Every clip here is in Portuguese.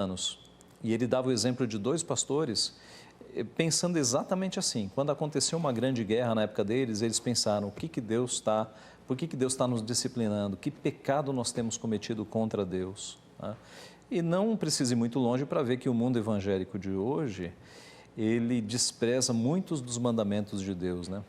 anos. E ele dava o exemplo de dois pastores, pensando exatamente assim. Quando aconteceu uma grande guerra na época deles, eles pensaram, por que Deus está nos disciplinando? Que pecado nós temos cometido contra Deus? Né? E não precise ir muito longe para ver que o mundo evangélico de hoje, ele despreza muitos dos mandamentos de Deus, né?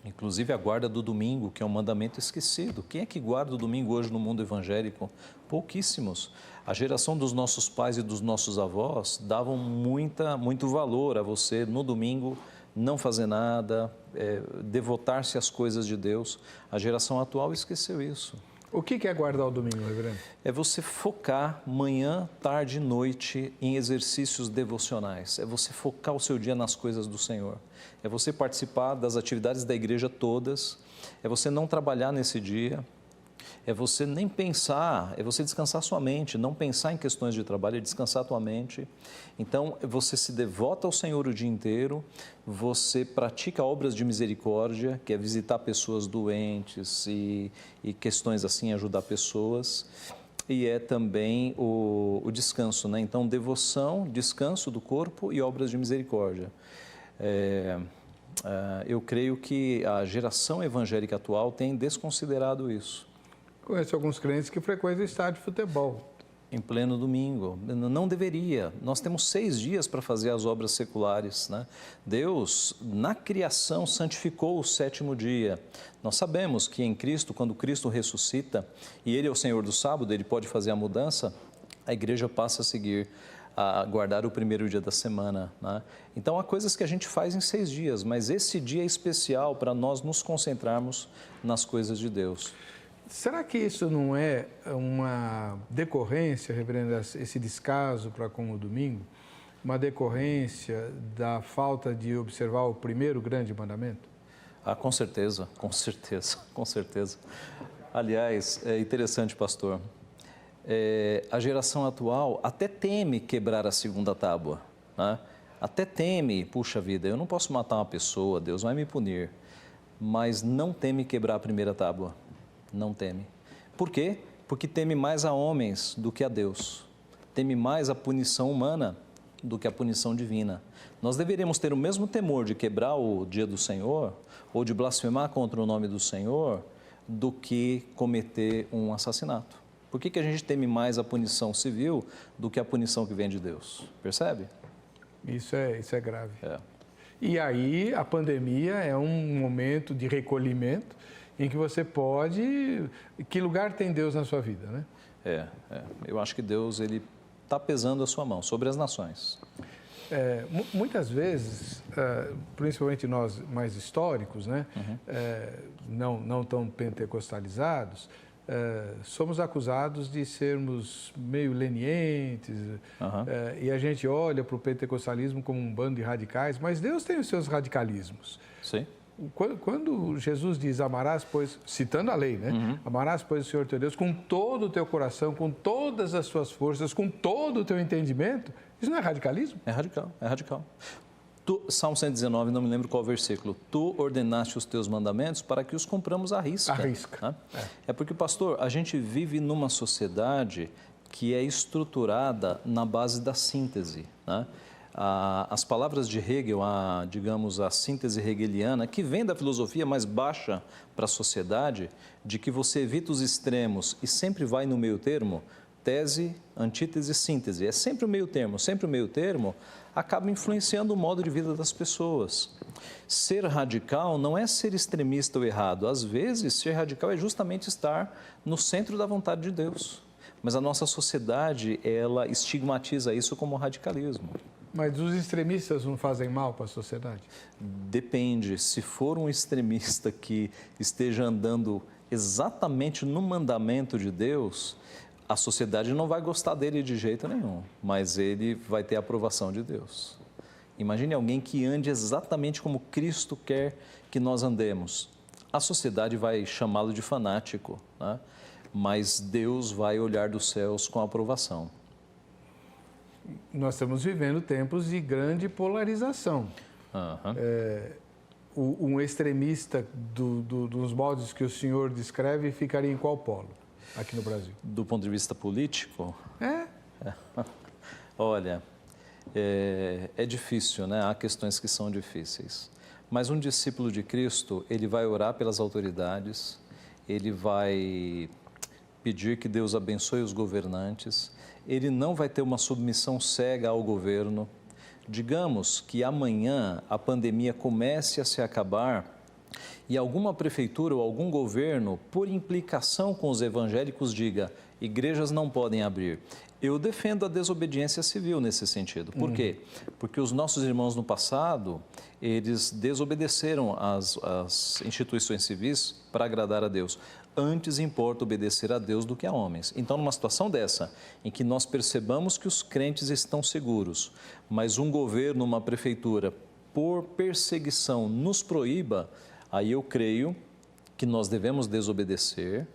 Inclusive a guarda do domingo, que é um mandamento esquecido. Quem é que guarda o domingo hoje no mundo evangélico? Pouquíssimos. A geração dos nossos pais e dos nossos avós davam muito valor a você no domingo não fazer nada, devotar-se às coisas de Deus. A geração atual esqueceu isso. O que é guardar o domingo, reverendo? É você focar manhã, tarde e noite em exercícios devocionais. É você focar o seu dia nas coisas do Senhor. É você participar das atividades da igreja todas. É você não trabalhar nesse dia. É você nem pensar, é você descansar sua mente, não pensar em questões de trabalho, é descansar a tua mente. Então, você se devota ao Senhor o dia inteiro, você pratica obras de misericórdia, que é visitar pessoas doentes e questões assim, ajudar pessoas. E é também o descanso, né? Então, devoção, descanso do corpo e obras de misericórdia. Eu creio que a geração evangélica atual tem desconsiderado isso. Conheço alguns crentes que frequentam estádio de futebol. Em pleno domingo. Não deveria. Nós temos 6 dias para fazer as obras seculares, né? Deus, na criação, santificou o 7º dia. Nós sabemos que em Cristo, quando Cristo ressuscita, e Ele é o Senhor do sábado, Ele pode fazer a mudança, a igreja passa a seguir, a guardar o 1º dia da semana, né? Então, há coisas que a gente faz em 6 dias, mas esse dia é especial para nós nos concentrarmos nas coisas de Deus. Será que isso não é uma decorrência, reverendo, esse descaso para com o domingo, uma decorrência da falta de observar o primeiro grande mandamento? Ah, com certeza, com certeza, com certeza. Aliás, é interessante, pastor, a geração atual até teme quebrar a 2ª tábua, né? Até teme, puxa vida, eu não posso matar uma pessoa, Deus vai me punir, mas não teme quebrar a 1ª tábua. Não teme. Por quê? Porque teme mais a homens do que a Deus. Teme mais a punição humana do que a punição divina. Nós deveríamos ter o mesmo temor de quebrar o dia do Senhor ou de blasfemar contra o nome do Senhor do que cometer um assassinato. Por que a gente teme mais a punição civil do que a punição que vem de Deus? Percebe? Isso é grave. E aí a pandemia é um momento de recolhimento em que você pode... Que lugar tem Deus na sua vida, né? Eu acho que Deus, Ele está pesando a sua mão sobre as nações. Muitas vezes, principalmente nós mais históricos, né? Não tão pentecostalizados, somos acusados de sermos meio lenientes, e a gente olha para o pentecostalismo como um bando de radicais, mas Deus tem os seus radicalismos. Sim. Quando Jesus diz, amarás, pois, citando a lei, né? Amarás, pois, o Senhor teu Deus com todo o teu coração, com todas as suas forças, com todo o teu entendimento, isso não é radicalismo? É radical, é radical. Salmo 119, não me lembro qual versículo. Tu ordenaste os teus mandamentos para que os cumpramos à risca. À risca. Né? É porque, pastor, a gente vive numa sociedade que é estruturada na base da síntese, né? As palavras de Hegel, digamos, a síntese hegeliana, que vem da filosofia mais baixa para a sociedade, de que você evita os extremos e sempre vai no meio termo, tese, antítese, síntese. É sempre o meio termo acaba influenciando o modo de vida das pessoas. Ser radical não é ser extremista ou errado. Às vezes, ser radical é justamente estar no centro da vontade de Deus. Mas a nossa sociedade, ela estigmatiza isso como radicalismo. Mas os extremistas não fazem mal para a sociedade? Depende. Se for um extremista que esteja andando exatamente no mandamento de Deus, a sociedade não vai gostar dele de jeito nenhum, mas ele vai ter a aprovação de Deus. Imagine alguém que ande exatamente como Cristo quer que nós andemos. A sociedade vai chamá-lo de fanático, né? Mas Deus vai olhar dos céus com aprovação. Nós estamos vivendo tempos de grande polarização. Um extremista dos moldes que o senhor descreve ficaria em qual polo aqui no Brasil? Do ponto de vista político? Olha, é difícil, né? Há questões que são difíceis. Mas um discípulo de Cristo, ele vai orar pelas autoridades, ele vai pedir que Deus abençoe os governantes, ele não vai ter uma submissão cega ao governo. Digamos que amanhã a pandemia comece a se acabar e alguma prefeitura ou algum governo, por implicação com os evangélicos, diga: igrejas não podem abrir. Eu defendo a desobediência civil nesse sentido. Por quê? Porque os nossos irmãos no passado, eles desobedeceram às instituições civis para agradar a Deus. Antes importa obedecer a Deus do que a homens. Então, numa situação dessa, em que nós percebamos que os crentes estão seguros, mas um governo, uma prefeitura, por perseguição, nos proíba, aí eu creio que nós devemos desobedecer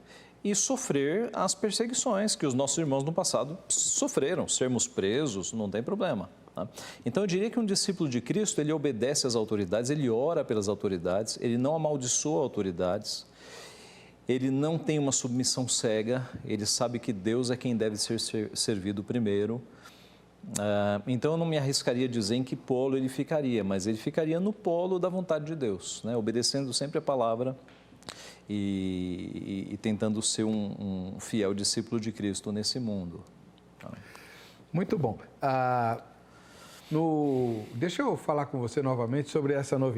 e sofrer as perseguições que os nossos irmãos no passado sofreram. Sermos presos, não tem problema. Tá? Então, eu diria que um discípulo de Cristo, ele obedece às autoridades, ele ora pelas autoridades, ele não amaldiçoa autoridades, ele não tem uma submissão cega, ele sabe que Deus é quem deve ser servido primeiro. Então, eu não me arriscaria a dizer em que polo ele ficaria, mas ele ficaria no polo da vontade de Deus, né? Obedecendo sempre a palavra e tentando ser um fiel discípulo de Cristo nesse mundo. Muito bom. Deixa eu falar com você novamente sobre essa novidade.